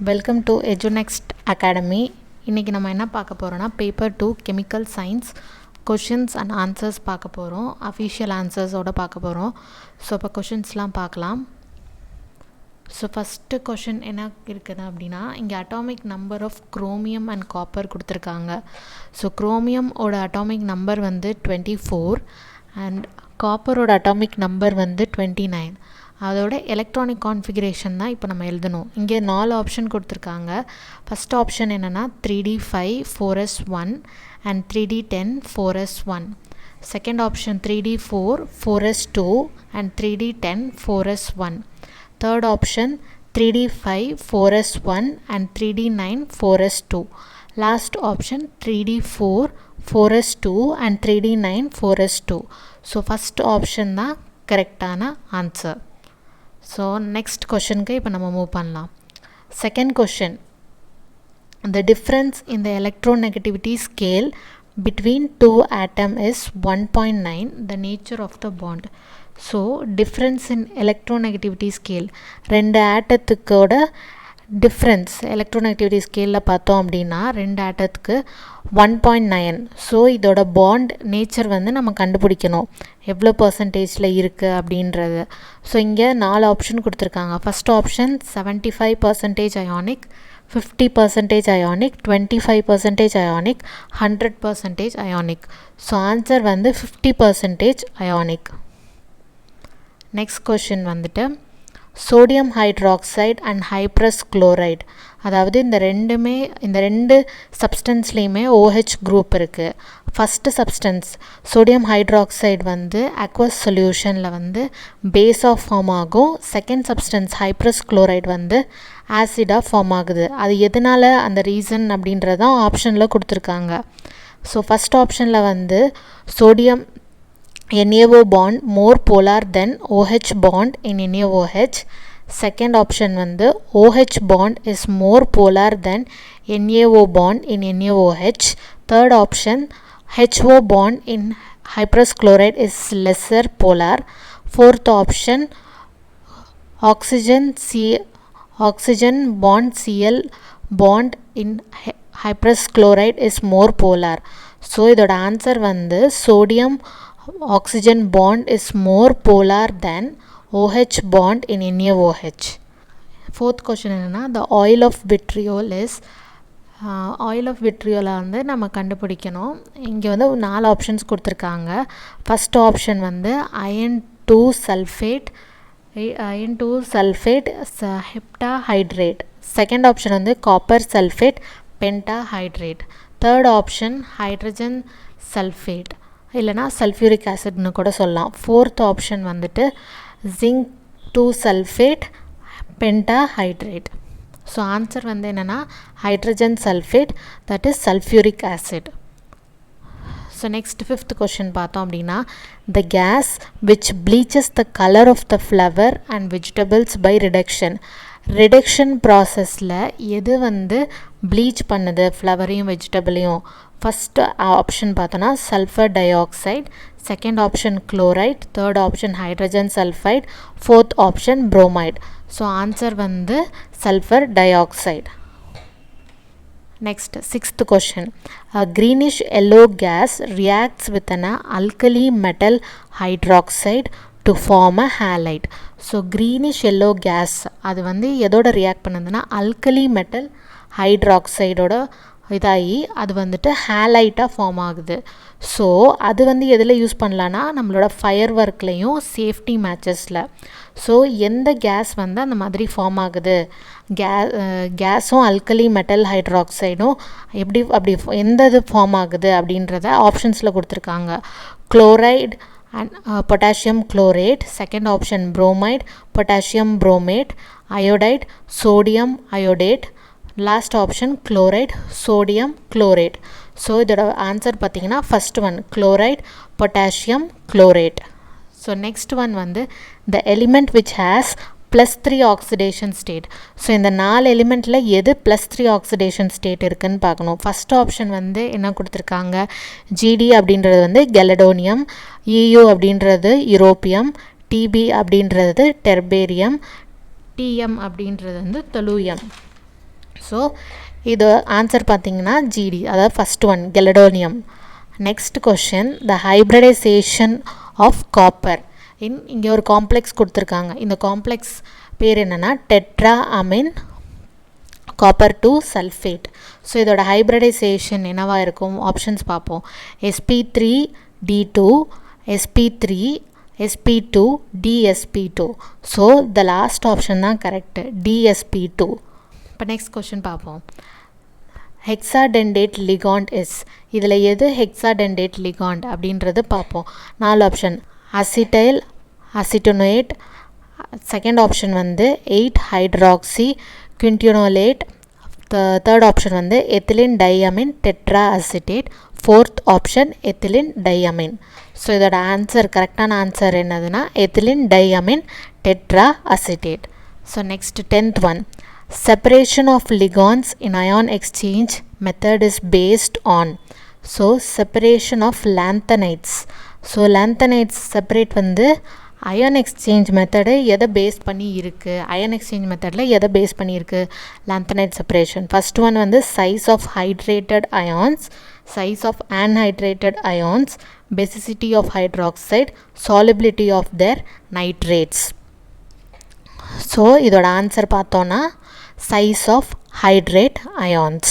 Welcome to எஜுநெக்ஸ்ட் academy. இன்றைக்கி நம்ம என்ன பார்க்க போகிறோன்னா paper 2 chemical science questions and answers பார்க்க போகிறோம். அஃபிஷியல் ஆன்சர்ஸோடு பார்க்க போகிறோம். ஸோ இப்போ கொஷின்ஸ்லாம் பார்க்கலாம். ஸோ ஃபஸ்ட்டு கொஷின் என்ன இருக்குது அப்படின்னா, இங்கே atomic number of chromium and copper கொடுத்துருக்காங்க. ஸோ குரோமியமோட அட்டாமிக் நம்பர் வந்து 24 அண்ட் காப்பரோட அட்டாமிக் நம்பர் வந்து 29. அதோட எலக்ட்ரானிக் கான்ஃபிகரேஷன் தான் இப்போ நம்ம எழுதணும். இங்கே 4 ஆப்ஷன் கொடுத்துருக்காங்க. ஃபஸ்ட் ஆப்ஷன் என்னென்னா 3D5 4s1 and 3D10 4s1. Second option 3D4 4s2 and 3D10 4s1. Third option 3D5 4s1 and 3D9 4s2. Last option 3D4 4s2 and 3D9 4s2. So first option தான் கரெக்டான answer. So next கொஷனுக்கு இப்போ நம்ம move பண்ணலாம். Second question, the difference in the electronegativity scale between two atoms is 1.9. the nature of the bond. So difference in electronegativity scale ரெண்டு ஆட்டத்துக்கோட difference electronegativity ஸ்கேலில் பார்த்தோம் அப்படின்னா ரெண்டு ஆட்டத்துக்கு 1.9. ஸோ இதோட பாண்ட் நேச்சர் வந்து நம்ம கண்டுபிடிக்கணும் எவ்வளோ பர்சன்டேஜில் இருக்குது அப்படின்றது. ஸோ இங்கே 4 ஆப்ஷன் கொடுத்துருக்காங்க. First option 75% ionic, 50% ionic, 25% ionic, 100% ionic. So answer வந்து 50% அயானிக். நெக்ஸ்ட் கொஷின் வந்துட்டு சோடியம் ஹைட்ராக்சைடு அண்ட் ஹைப்ரஸ் குளோரைடு, அதாவது இந்த ரெண்டு சப்ஸ்டன்ஸ்லேயுமே OH குரூப் இருக்குது. ஃபஸ்ட்டு சப்ஸ்டன்ஸ் சோடியம் ஹைட்ராக்சைடு வந்து அக்வஸ் சொல்யூஷனில் வந்து பேஸாக ஃபார்ம் ஆகும். செகண்ட் சப்ஸ்டன்ஸ் ஹைப்ரஸ் குளோரைடு வந்து ஆசிடாக ஃபார்ம் ஆகுது. அது எதனால் அந்த ரீசன் அப்படின்றதான் ஆப்ஷனில் கொடுத்துருக்காங்க. ஸோ ஃபஸ்ட் ஆப்ஷனில் வந்து sodium NaO bond more polar than OH bond in NaOH. Second option வந்து OH bond is more polar than NaO bond in NaOH. Third option HO bond in hydrous chloride is lesser polar. Fourth option oxygen bond Cl bond in hydrous chloride is more polar. So இதோட answer வந்து sodium oxygen bond is more polar than OH bond in NaOH. Fourth question என்னன்னா the oil of vitriol is oil of விட்ரியோலை வந்து நம்ம கண்டுபிடிக்கணும். இங்கே வந்து 4 options கொடுத்துருக்காங்க. ஃபஸ்ட் ஆப்ஷன் வந்து iron 2 sulphate heptahydrate. Second option வந்து copper sulphate pentahydrate. Third option hydrogen sulphate இல்லைனா சல்ஃபியூரிக் ஆசிட்னு கூட சொல்லலாம். ஃபோர்த் ஆப்ஷன் வந்துட்டு zinc 2 sulphate pentahydrate. So answer வந்து என்னென்னா hydrogen sulphate, that is sulphuric acid. So next fifth question பார்த்தோம் அப்படின்னா the gas which bleaches the colour of the flower and vegetables by reduction ப்ராசஸில் எது வந்து ப்ளீச் பண்ணுது ஃப்ளவரையும் வெஜிடபிளையும்? ஃபஸ்ட் ஆப்ஷன் பார்த்தோன்னா sulphur dioxide, second option chloride, third option hydrogen sulphide, fourth option bromide. So answer வந்து sulphur dioxide. Next sixth question, greenish yellow gas reacts with an alkali metal hydroxide to form a halide. So greenish yellow gas அது வந்து எதோட react பண்ணுதுன்னா alkali metal ஹைட்ராக்சைடோட இதாகி அது வந்துட்டு ஹேலைட்டாக form ஆகுது. So அது வந்து எதில் யூஸ் பண்ணலான்னா நம்மளோட ஃபயர் ஒர்க்லேயும் சேஃப்டி மேட்சஸில். ஸோ எந்த கேஸ் வந்து அந்த மாதிரி ஃபார்ம் ஆகுது, கேஸும் அல்கலி மெட்டல் ஹைட்ராக்சைடும் அப்படி எந்த இது ஃபார்ம் ஆகுது அப்படின்றத ஆப்ஷன்ஸில் கொடுத்துருக்காங்க. Chloride and potassium chlorate, second option bromide, potassium bromate, iodide, sodium iodate, last option chloride, sodium chlorate. So இதோட ஆன்சர் பார்த்திங்கன்னா first one chloride, potassium chlorate. So next one வந்து the element which has +3 oxidation state. So இந்த 4 எலிமெண்ட்டில் எது +3 oxidation state இருக்குதுன்னு பார்க்கணும். First option வந்து என்ன கொடுத்துருக்காங்க, GD அப்படின்றது வந்து கெலடோனியம், EU அப்படின்றது யூரோப்பியம், TB அப்படின்றது டெர்பேரியம், TM அப்படின்றது வந்து தொலூயம். ஸோ இது ஆன்சர் பார்த்தீங்கன்னா GD, அதாவது first one gadolinium. Next question, the hybridization of copper இங்கே ஒரு காம்ப்ளெக்ஸ் கொடுத்துருக்காங்க. இந்த காம்ப்ளெக்ஸ் பேர் என்னென்னா tetra amine copper 2 sulphate. So இதோட ஹைப்ரிடைசேஷன் என்னவாக இருக்கும்? ஆப்ஷன்ஸ் பார்ப்போம். sp3d2, sp3, sp2, dsp2. So the last option தான் கரெக்டு, dsp2. இப்போ நெக்ஸ்ட் கொஷின் பார்ப்போம். ஹெக்ஸாடென்டேட் லிகாண்ட் இஸ், இதில் எது ஹெக்ஸாடென்டேட் லிகாண்ட் அப்படின்றது பார்ப்போம். 4 ஆப்ஷன், அசிட்டைல் அசிட்டோனேட், செகண்ட் ஆப்ஷன் வந்து 8 ஹைட்ராக்சி குவிண்டினோலேட், தேர்ட் ஆப்ஷன் வந்து ethylene diamine tetra acetate, fourth option ethylene diamine. So இதோட ஆன்சர், கரெக்டான ஆன்சர் என்னதுன்னா ethylene diamine tetra acetate. So next 10th one, separation of ligands in ion exchange method is based on. So separation of lanthanides. So lanthanides separate வந்து ion exchange method எதை base பண்ணி இருக்குது? ion exchange methodல எதை base பண்ணி இருக்குது lanthanide separation? first one வந்து size of hydrated ions, size of anhydrated ions, basicity of hydroxide, solubility of their nitrates. So இதோட answer பார்த்தோன்னா size of hydrate ions.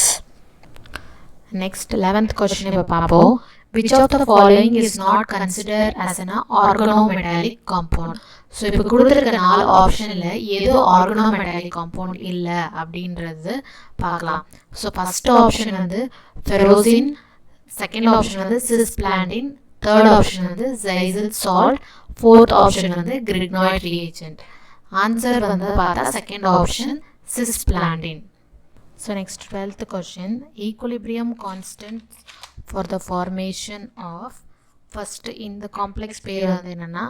Next 11th question இப்போ பார்ப்போம். Which of the following is not considered as an organometallic compound? So இப்போ கொடுத்துருக்க 4 ஆப்ஷனில் எது organometallic compound இல்லை அப்படின்றது பார்க்கலாம். ஸோ ஃபஸ்ட் ஆப்ஷன் வந்து ஃபெரோசின், செகண்ட் ஆப்ஷன் வந்து சிஸ்பிளாண்டின், தேர்ட் ஆப்ஷன் வந்து ஜைசில் சால்ட், ஃபோர்த் ஆப்ஷன் வந்து கிரிக்னாய்ட் ரியேஜென்ட். ஆன்சர் வந்து பார்த்தா second option cisplatin. So next 12th question, equilibrium constant for the formation of, first in the complex pair வந்து என்னன்னா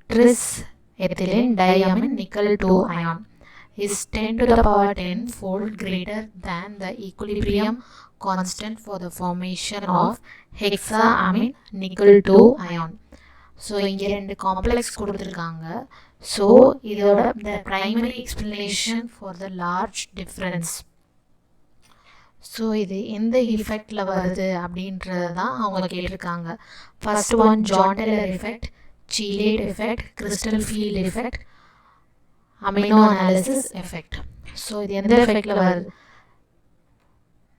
tris ethylene diamine nickel 2 ion is 10 to the power 10 fold greater than the equilibrium constant for the formation of hexaamine nickel 2 ion. So இங்கே 2 complex கொடுத்துருக்காங்க. So இதோட the primary explanation for the large difference. So இது எந்த எஃபெக்டில் வருது அப்படின்றது தான் அவங்க கேட்டிருக்காங்க. First one Jahn Teller effect, chelate effect, crystal field effect, amino analysis effect. So இது எந்த எஃபெக்டில் வருது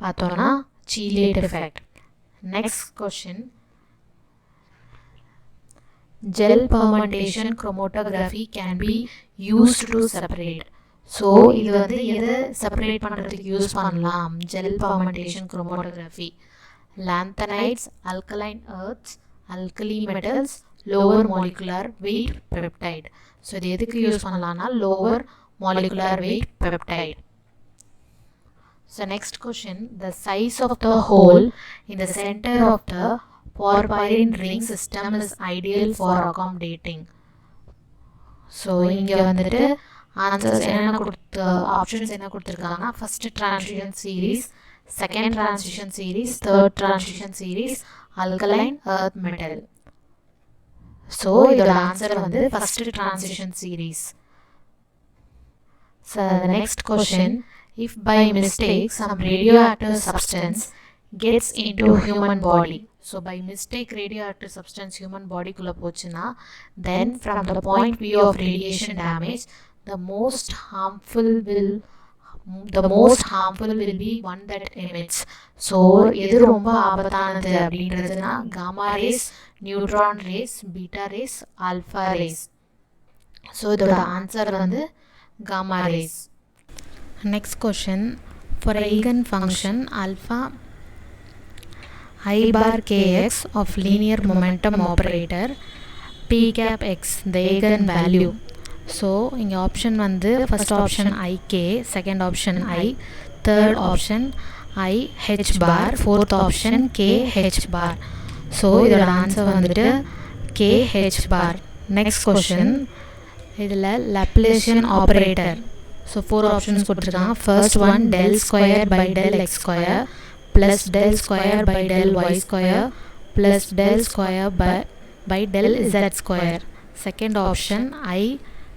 பார்த்தோன்னா chelate effect. Next question, gel fermentation chromatography can be used to separate. So இது வந்து எதை செப்பரேட் பண்ணுறதுக்கு யூஸ் பண்ணலாம்? gel fermentation chromatography, lanthanides, alkaline earths, alkali metals, lower molecular weight peptide. So இது எதுக்கு யூஸ் பண்ணலாம்னா lower molecular weight peptide. So next question, the size of the hole in the center of the porphyrin ring system is ideal for accommodating. So இங்கே வந்துட்டு answers என்னென்ன options என்ன கொடுத்துருக்காங்கன்னா first transition series, second transition series, third transition series, alkaline earth metal. So இதோட answer வந்து first transition series. So next question, if by mistake some radioactive substance gets into human body. So by mistake radioactive substance human body kulla pochina, then from the point view of radiation damage, the most harmful will be one that emits. So எது ரொம்ப ஆபத்தானது அப்படின்றதுனா gamma rays, neutron rays, beta rays, alpha rays. So இதோட answer வந்து gamma rays. Next question, for eigenfunction alpha I bar kx of linear momentum operator p cap x the eigenvalue. So இங்கே option வந்து first option ik, second option I, third option I h bar, fourth option k h bar. So இதோட answer வந்துட்டு k h bar. Next question, இதில் Laplacian operator. So 4 options கொடுத்துருக்காங்க. First one del square by del x square plus del square by del y square plus del square by del z square. Second option I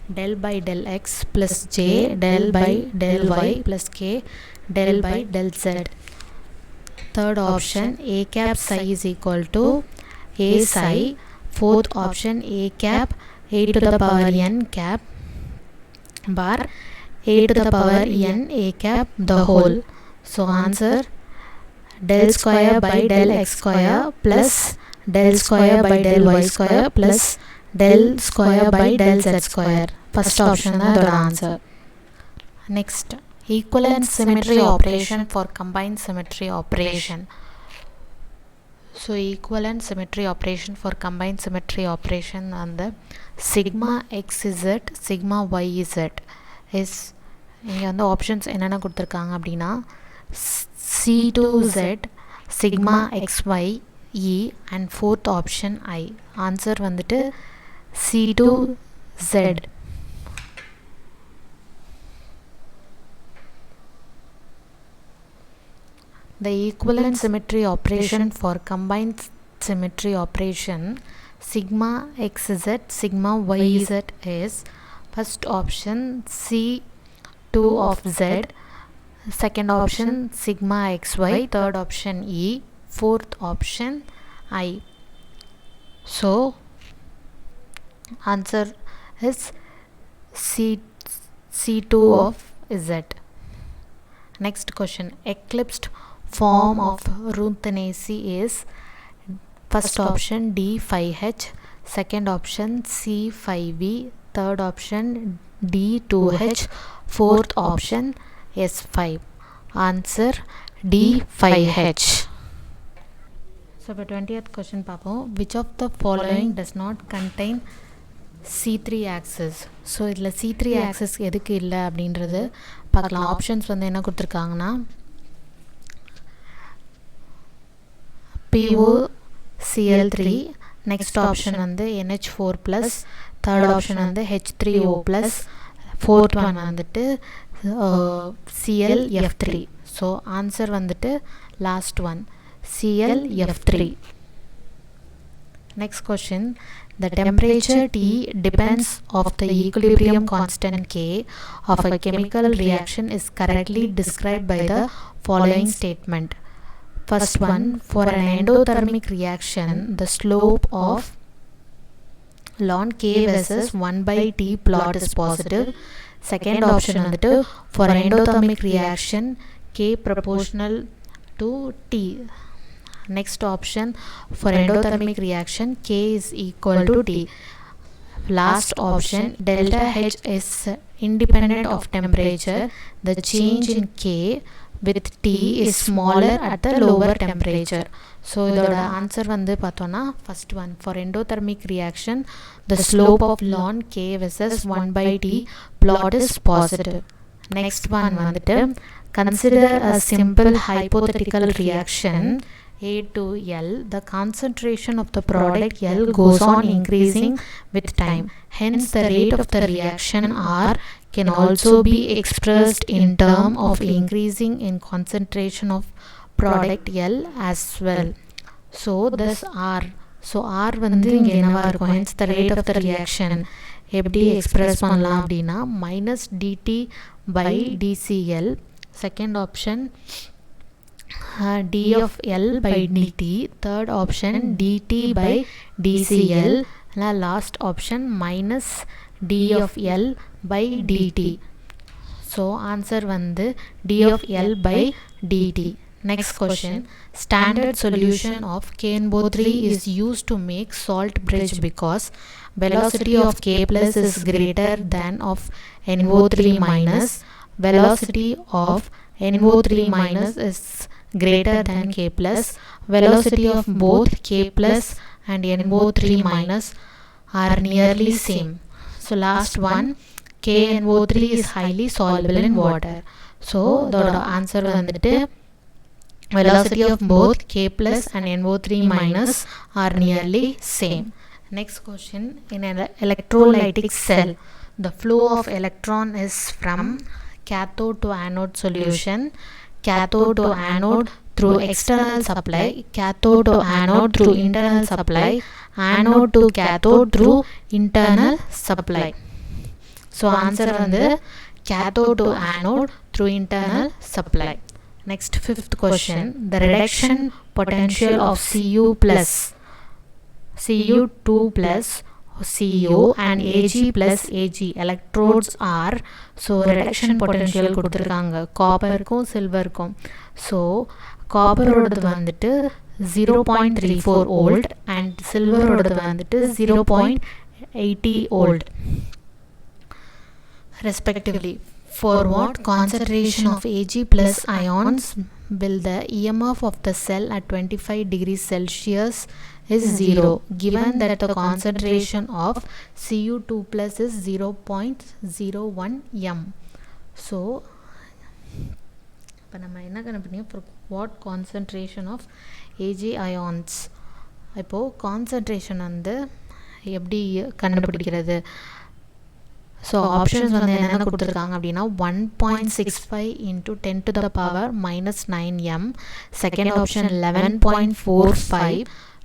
del by del x plus j del by del y plus k del by del z. Third option a cap psi is equal to a psi. Fourth option a cap a to the power n cap bar a to the power n a cap the whole. So answer del square by del x square plus del square by del y square plus del square by del z square. First option is the answer. Next, equivalent symmetry operation for combined symmetry operation. So equivalent symmetry operation for combined symmetry operation and the sigma xz sigma yz is இங்கே வந்து options என்னென்ன கொடுத்துருக்காங்க அப்படின்னா C2z sigma xy e and fourth option I. Answer வந்துட்டு C2z. The equivalent symmetry operation for combined symmetry operation sigma xz sigma yz is first option C2 of z, second option sigma xy, third option e, fourth option I. So answer is C2 of z. Next question, eclipsed form of Rutheniaceae is first option D5H, second option C5V, third option D2H, fourth option S5. Answer D5H. So for 20th question பார்ப்போம், which of the following does not contain C3 axis? So இதில் C3 axis எதுக்கு இல்லை அப்படின்றது பார்க்கலாம். Options வந்து என்ன கொடுத்துருக்காங்கன்னா POCl3, next option வந்து NH4+, third option வந்து H3O+, fourth one வந்துட்டு ClF3. so answer வந்துட்டு last one ClF3. next question, the temperature T depends of the equilibrium constant K of a chemical reaction is correctly described by the following statement. First one, for an endothermic reaction, the slope of ln K versus 1 by T plot is positive. Second option வந்துட்டு for an endothermic reaction, K proportional to T. Next option, for endothermic reaction, K is equal to T. Last option, delta H is independent of temperature. The change in K with T is smaller at the lower temperature. So இதோட answer வந்து பார்த்தோன்னா first one, for endothermic reaction the slope of ln K versus 1 by T plot is positive. next one வந்துட்டு consider a simple hypothetical reaction A to L. The concentration of the product L goes on increasing with time. Hence the rate of the reaction R can also be expressed in terms of increasing in concentration of product L as well. So this R, so R வந்து இங்கே என்னவா இருக்கும், hence the rate of the reaction எப்படி express பண்ணலாம் அப்படின்னா minus dt by dCl, second option d of L by dt, third option dt by dCl, last option minus d of L by dt. so answer வந்து d of L by dt. next question, standard solution of KNO3 is used to make salt bridge because velocity of K plus is greater than of NO3 minus, velocity of NO3 minus is greater than K plus, velocity of both K plus and NO3 minus are nearly same. so last one, KNO3 is highly soluble in water. so the answer வந்துட்டு velocity of both K plus and NO3 minus are nearly same. next question, in an electrolytic cell the flow of electron is from cathode to anode solution, cathode to anode through external supply, cathode to anode through internal supply, anode to cathode through internal supply. So answer வந்து cathode to anode through internal supply. Next, fifth question. The reduction potential of Cu plus Cu2 plus Cu and Ag plus Ag electrodes are, so reduction potential கொடுத்துருக்காங்க காப்பருக்கும் சில்வருக்கும். So காப்பரோடது வந்துட்டு 0.34 volt and சில்வரோடது வந்துட்டு 0.80 volt respectively. For what concentration of Ag plus ions will the EMF of the cell at 25 degrees Celsius is 0, given that the concentration of Cu2 plus is 0.01 m. So இப்போ நம்ம என்ன கண்டுபிடிக்கணும், for what concentration of Ag ions. இப்போது concentration வந்து எப்படி கண்டுபிடிக்கிறது? So options வந்து என்னென்ன கொடுத்துருக்காங்க அப்படின்னா 1.65 into 10 to the power minus 9 m. Second option 11.45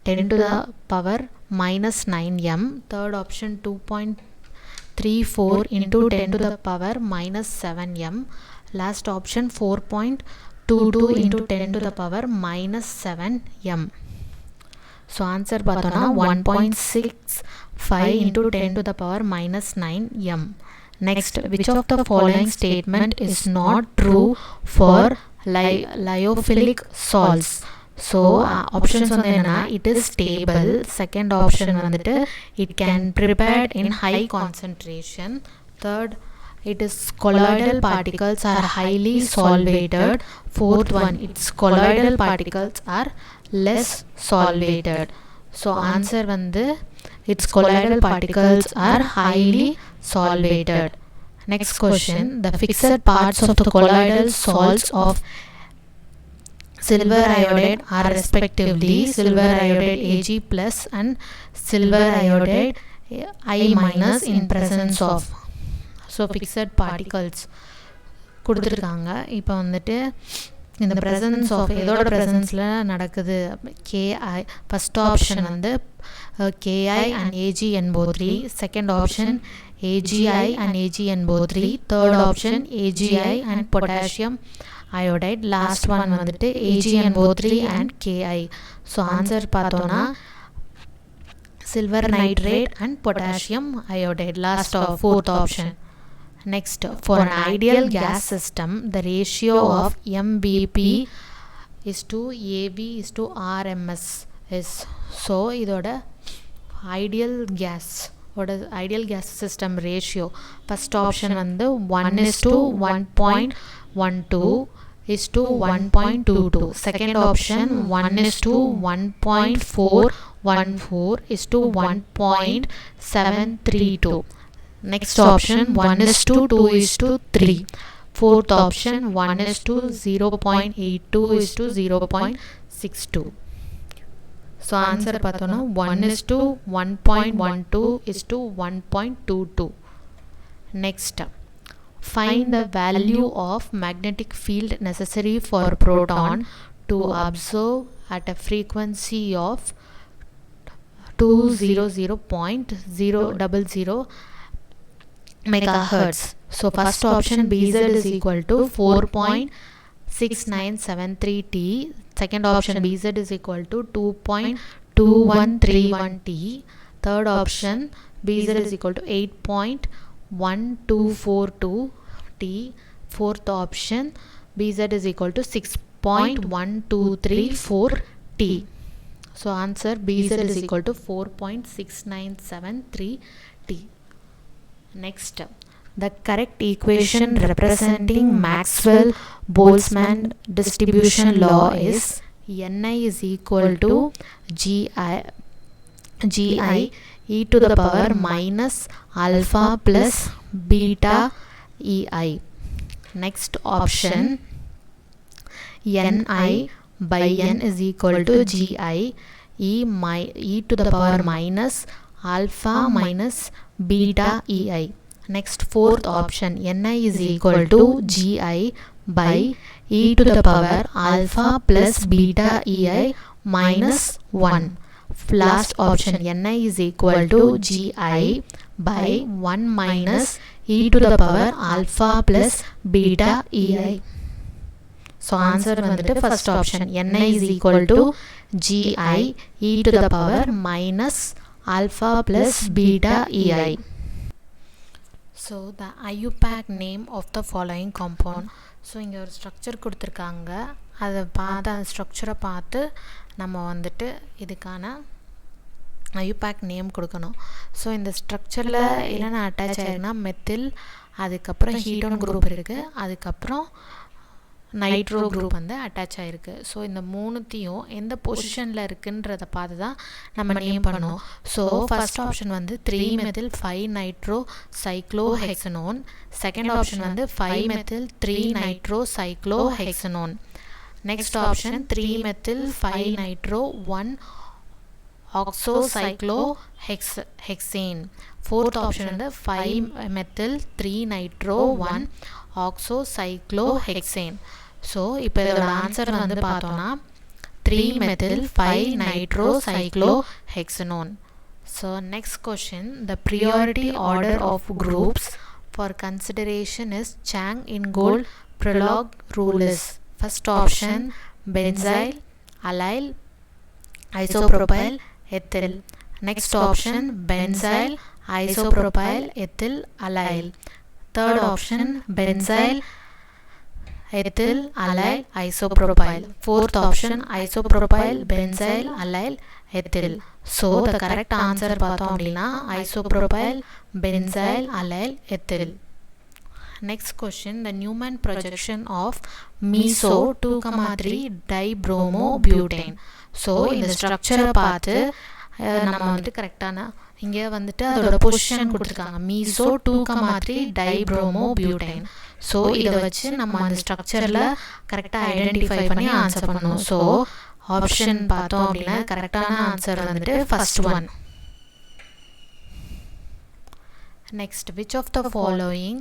10 to the power minus 9 m. Third option 2.34 into 10 to the power minus 7 m. Last option 4.22 into 10 to the power minus 7 m. So answer பார்த்தோன்னா 1.65 into 10 to the power minus 9 m. Next, which of the following statement is not true for lyophilic salts? So options வந்து என்னன்னா, it is stable. Second option வந்துட்டு it can prepared in high concentration. Third, it is colloidal particles are highly solvated. Fourth one, its colloidal particles are less solvated. So answer வந்து its colloidal particles are highly solvated. Next question, the fixed parts of the colloidal salts of silver iodide are respectively silver iodide Ag plus and silver iodide I minus in presence of. So fixed particles கொடுத்துருக்காங்க. இப்போ வந்துட்டு இந்த presence of எதோட ப்ரெசன்ஸில் நடக்குது, கேஐ. First option வந்து K I and AgNO3. Second option AgI and AgNO3. Third option AgI and potassium iodide. Last one வந்துட்டு AgNO3 and KI. So answer பார்த்தோன்னா silver nitrate and potassium iodide. Last of fourth option. Next, for an ideal gas system, the ratio of MBP is to AB is to RMS is. So idoda ideal gas, what is ideal gas system ratio? First option vandu 1:1.12 is to 1.22. Second option 1:1.414 is to 1.732. Next option 1:2:3. Fourth option 1:0.82 is to 0.62. So answer பார்த்தோன்னா 1:1.12 is to 1.22. Next, find the value of magnetic field necessary for proton to observe at a frequency of 200.000 megahertz. So first option BZ is equal to 4.6973 T. Second option BZ is equal to 2.2131 T. Third option BZ is equal to 8.1242 T. Fourth option BZ is equal to 6.1234 T. So answer BZ is equal to 4.6973 T. Next, the correct equation representing Maxwell-Boltzmann distribution law is Ni is equal to Gi e to the power minus alpha plus beta Ei. Next option, Ni by N is equal to Gi e to the power minus alpha minus beta Ei. Next, fourth option, Ni is equal to Gi by e to the power alpha plus beta Ei minus 1. Last option, Ni is equal to Gi by 1 minus e to the power alpha plus beta ei. So answer வந்துட்டு first option ni is equal to gi e to the power minus alpha plus beta ei. So the IUPAC name of the following compound. So இங்கே ஒரு structure கொடுத்துருக்காங்க, அதை பார்த்து அந்த ஸ்ட்ரக்சரை பார்த்து நம்ம வந்துட்டு இதுக்கான IUPAC நேம் கொடுக்கணும். ஸோ இந்த ஸ்ட்ரக்சரில் என்னென்ன அட்டாச் ஆகிருக்குன்னா மெத்தில், அதுக்கப்புறம் ஹீட்டோன் குரூப் இருக்குது, அதுக்கப்புறம் நைட்ரோ குரூப் வந்து அட்டாச் ஆகிருக்கு. ஸோ இந்த மூணுத்தையும் எந்த பொசிஷனில் இருக்குன்றதை பார்த்து தான் நம்ம நேம் பண்ணணும். ஸோ ஃபர்ஸ்ட் ஆப்ஷன் வந்து 3-methyl-5-nitro-cyclohexanone, செகண்ட் ஆப்ஷன் வந்து 5-methyl-3-nitro-cyclohexanone, next option 3-methyl-5-nitro-1-oxocyclohexane, fourth option வந்து 5-methyl-3-nitro-1-oxocyclohexane. ஸோ இப்போ இதோட ஆன்சர் வந்து பார்த்தோன்னா 3-methyl-5-nitro-cyclohexanone. So next question, the priority order of groups for consideration is Cahn Ingold prolog rule is. First option benzyl, allyl, isopropyl, ethyl. Next option benzyl, isopropyl, ethyl, allyl. Third option benzyl, ethyl, allyl, isopropyl. Fourth option isopropyl, benzyl, allyl, ethyl. So the correct answer பார்த்தோம் அப்படின்னா isopropyl, benzyl, allyl, ethyl. Next question, the Newman projection of meso 2,3 dibromobutane. So இந்த ஸ்ட்ரக்சரை பார்த்து நம்ம வந்துட்டு கரெக்டான இங்கே வந்துட்டு அதோட பொசிஷன் கொடுத்துருக்காங்க, மீசோ 2,3 dibromobutane. ஸோ இதை வச்சு நம்ம அந்த ஸ்ட்ரக்சரில் கரெக்டாக ஐடென்டிஃபை பண்ணி ஆன்சர் பண்ணணும். ஸோ ஆப்ஷன் பார்த்தோம் அப்படின்னா கரெக்டான ஆன்சர் வந்துட்டு first one. Next, which of the following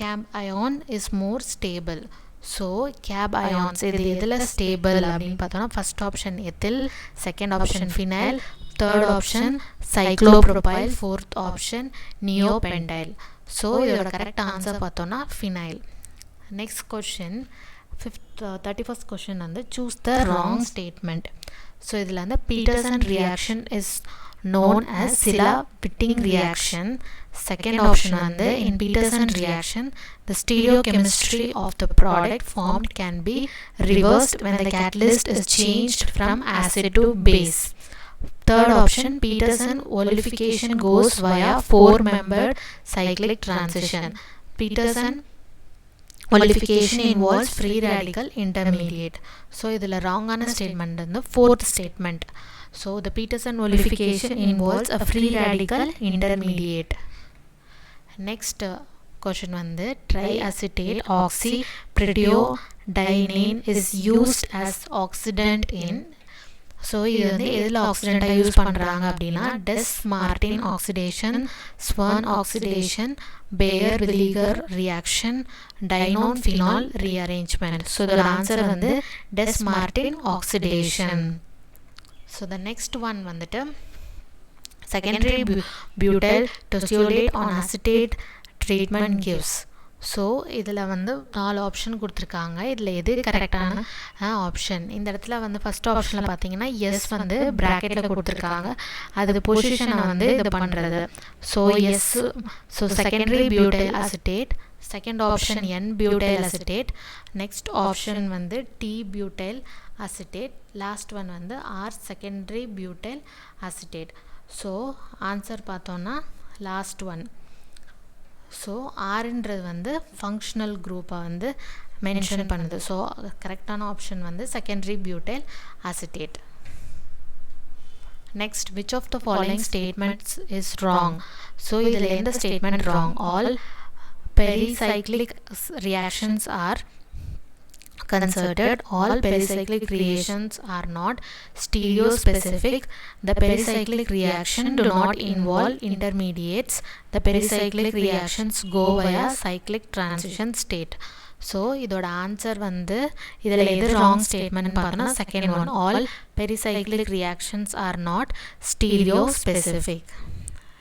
cation is more stable? So cations இது எதில் ஸ்டேபிள் அப்படின்னு பார்த்தோன்னா first option ethyl, second option phenyl, third option cyclopropyl, fourth option neopentyl. So இதோட correct answer பார்த்தோன்னா phenyl. Next question, 31st question வந்து choose the wrong statement. So இதில் வந்து Peterson reaction is known as Silla-Witting reaction. Second option வந்து in Peterson reaction the stereochemistry of the product formed can be reversed when the catalyst is changed from acid to base. Third option, Peterson olefication goes via 4-membered cyclic transition. Peterson olefication involves free radical intermediate. So இதில் wrong-ஆன statement வந்து fourth statement. So the Peterson olefication involves a free radical intermediate. Next question வந்து triacetate oxypretiodiene is used as oxidant in. So இது வந்து எதில் ஆக்சிடெண்ட்டாக use பண்ணுறாங்க அப்படின்னா Dess Martin oxidation, Swern oxidation, Baeyer Villiger reaction, dienone phenol rearrangement. So இதோட answer வந்து Dess Martin oxidation. So the next one வந்துட்டு secondary butyl tosylate on acetate treatment gives. So இதில் வந்து 4 ஆப்ஷன் கொடுத்துருக்காங்க, இதில் எது கரெக்டான ஆப்ஷன்? இந்த இடத்துல வந்து ஃபஸ்ட் ஆப்ஷனில் பார்த்தீங்கன்னா எஸ் வந்து ப்ராக்கெட்டில் கொடுத்துருக்காங்க, அது பொசிஷனை வந்து இது பண்ணுறது. So S, so secondary butyl acetate, second option n butyl acetate, next option வந்து t butyl acetate, last one வந்து R secondary butyl acetate. So answer பார்த்தோன்னா லாஸ்ட் ஒன். ஸோ ஆர்ன்றது வந்து ஃபங்க்ஷனல் குரூப்பை வந்து மென்ஷன் பண்ணுது. ஸோ கரெக்டான ஆப்ஷன் வந்து secondary butyl acetate. Next, which of the following statements is wrong? So இதில் எந்த statement wrong? All pericyclic reactions are concerted. All pericyclic reactions are not stereospecific. The pericyclic reaction do not involve intermediates. The pericyclic reactions go via cyclic transition state. So இதோட answer வந்து இதில் எது wrong statement பார்த்தோன்னா second one, all pericyclic reactions are not stereospecific.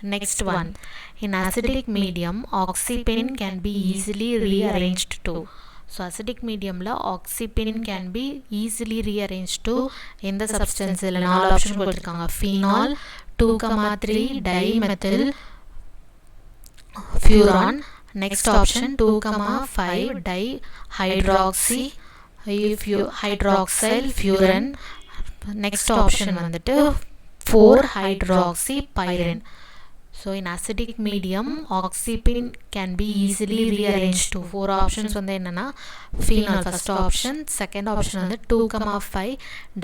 Next one, in acidic medium, oxypenin can be easily rearranged to. So acidic medium la oxypenin can be easily rearranged to in the substance. இல்ல 4 option கொடுத்திருக்காங்க. phenol, 2,3 dimethyl furan. Next option 2,5 dihydroxy hydroxyl furan. Next option வந்துட்டு 4 hydroxypyrin. So in acidic medium, oxypenin can be easily rearranged to 4 options வந்து என்னன்னா phenol first option, second option வந்து 2,5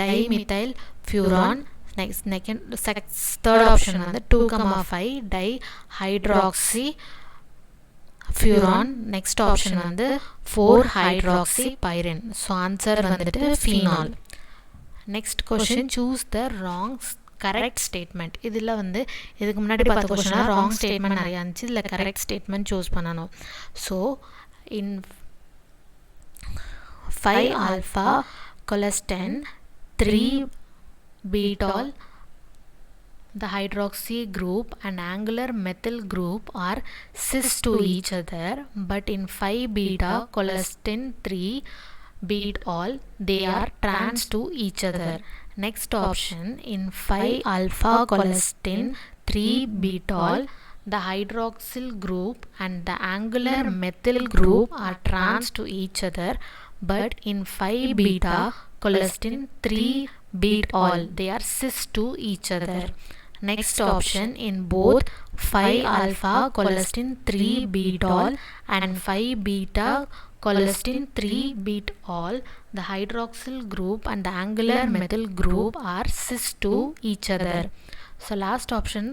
dimethyl furan, third option வந்து 2,5 dihydroxy furan, next option வந்து 4 hydroxypyrin. So answer வந்துட்டு phenol. Next question, choose the wrong correct statement. இதில் வந்து இதுக்கு முன்னாடி பார்த்த கொஸ்டினா wrong statement நிறையா இருந்துச்சு. இதில் correct statement choose பண்ணணும். So in 5-alpha colistin 3-butol, the hydroxy group and angular methyl group are cis to each other, but in 5-beta colistin 3-butol they are trans to each other. Next option, in 5-alpha colistin 3-butol, the hydroxyl group and the angular methyl group are trans to each other, but in 5-beta colistin 3-butol they are cis to each other. Next option, in both 5-alpha colistin 3-butol and 5-beta colistin 3-butol, the hydroxyl group and the angular methyl group are cis to each other. So last option,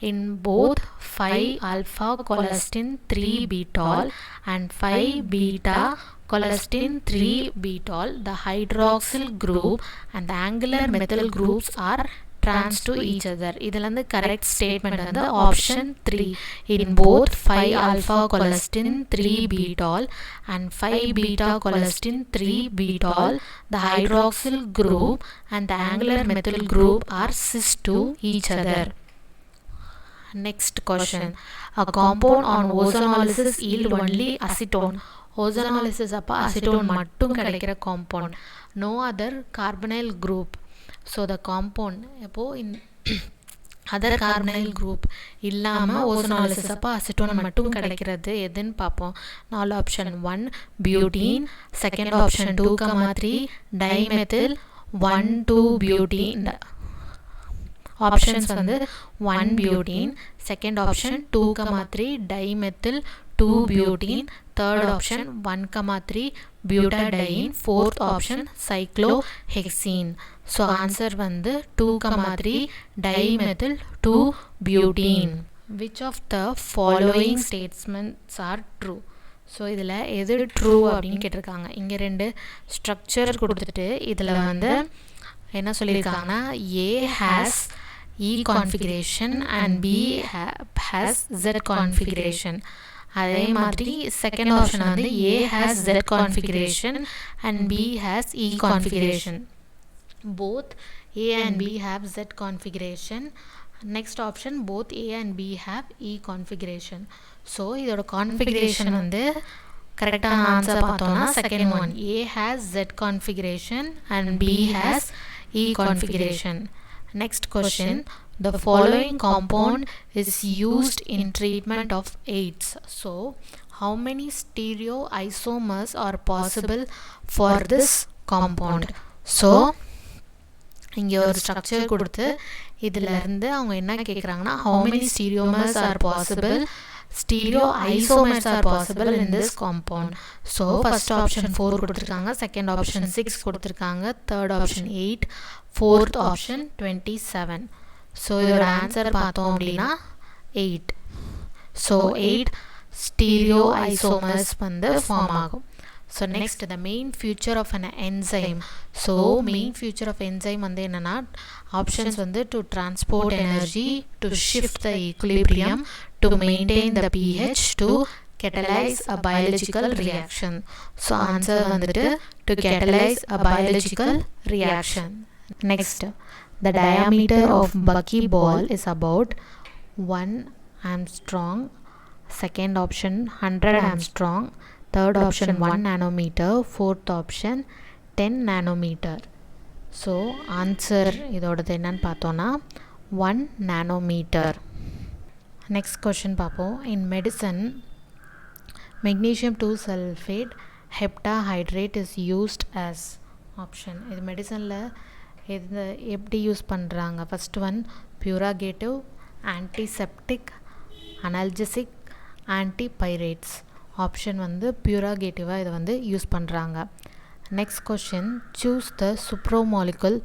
in both 5-alpha colistin 3-butol and 5-beta colistin 3-butol, the hydroxyl group and the angular methyl groups are trans to each other. இதில் வந்து correct statement வந்து option 3. In both 5-alpha colistin 3-butol and 5-beta colistin 3-butol, the hydroxyl group and the angular methyl group are cis to each other. Next question, a compound on ozonolysis yield only acetone. Ozonolysis அப்போ acetone மட்டும் கிடைக்கிற compound, no other carbonyl group. So the compound எப்போது in other carbonyl group இல்லாமல் ஓசோனாலிசிஸ் அப்போ acetone மட்டும் கிடைக்கிறது எதுன்னு பார்ப்போம். 4 option, 1 butene, second option 2,3 dimethyl, 1,2 butene. Options வந்து 1 butene, second option 2,3 dimethyl 2 butene, third option 1,3 butadiene, fourth option cyclohexene. So answer வந்து 2,3 dimethyl 2-butene. Which of the following statements are true? So இதில் எது true அப்படின்னு கேட்டிருக்காங்க. இங்கே 2 structure கொடுத்துட்டு இதில் வந்து என்ன சொல்லியிருக்காங்கன்னா A has E configuration and B has Z configuration. அதே மாதிரி செகண்ட் ஆப்ஷன் வந்து A has Z configuration and B has E configuration. Both A and B have Z configuration. Next option, both A and B have E configuration. So இதோட configuration வந்து கரெக்டான answer பார்த்தோம்னா second one, A has Z configuration and B has E configuration. Next question, the following compound is used in treatment of AIDS. So how many stereoisomers are possible for this compound? So இங்கே ஒரு structure கொடுத்து இதிலிருந்து அவங்க என்ன கேட்குறாங்கன்னா how many stereomers are possible, stereoisomers are possible in this compound. So first option 4 கொடுத்துருக்காங்க, second option 6 கொடுத்துருக்காங்க, third option 8, fourth option 27. So இதோட ஆன்சர் பார்த்தோம் அப்படின்னா 8. ஸோ 8 stereoisomers வந்து ஃபார்ம் ஆகும். So next, the main feature of an enzyme. So main feature of enzyme வந்து என்னென்னா options வந்து to transport energy, to shift the equilibrium, to maintain the pH, to catalyze a biological reaction. So answer வந்துட்டு to catalyze a biological reaction. Next, the diameter of buckyball is about 1 Armstrong, second option 100 Armstrong, third option 1 nanometer, fourth option 10 nanometer. So answer இதோடது என்னன்னு பார்த்தோன்னா 1 nanometer. Next question பார்ப்போம். In medicine magnesium 2 sulfate heptahydrate is used as option. இது மெடிசனில் இது எப்படி use பண்ணுறாங்க? First one purgative, antiseptic, analgesic, antipyretics. Option வந்து பியூராகேட்டிவாக இதை வந்து யூஸ் பண்ணுறாங்க. Next question choose the supramolecule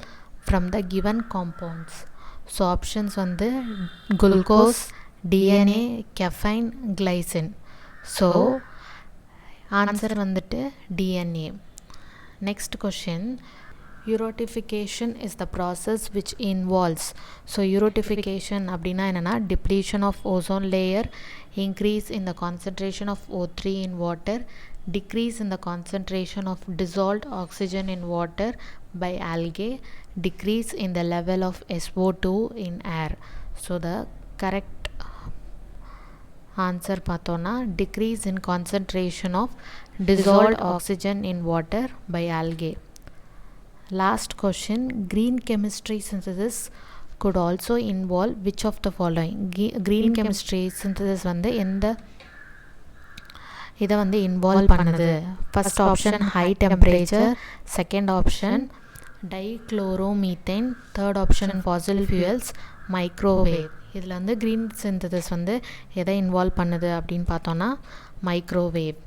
from the given compounds. So options வந்து glucose, DNA, caffeine, glycine. So answer வந்துட்டு DNA. Next question eutrophication is the process which involves. So eutrophication அப்படின்னா என்னென்னா depletion of ozone layer, increase in the concentration of O3 in water, decrease in the concentration of dissolved oxygen in water by algae, decrease in the level of SO2 in air. So the correct answer பார்த்தோன்னா decrease in concentration of dissolved oxygen in water by algae. Last question, green chemistry synthesis could also involve which of the following? Green chemistry synthesis வந்து எந்த இதை வந்து involve பண்ணுது? First option high temperature, second option dichloromethane, third option fossil fuels, microwave. இதில் வந்து green synthesis வந்து எதை involve பண்ணுது அப்படின்னு பார்த்தோன்னா மைக்ரோவேவ்.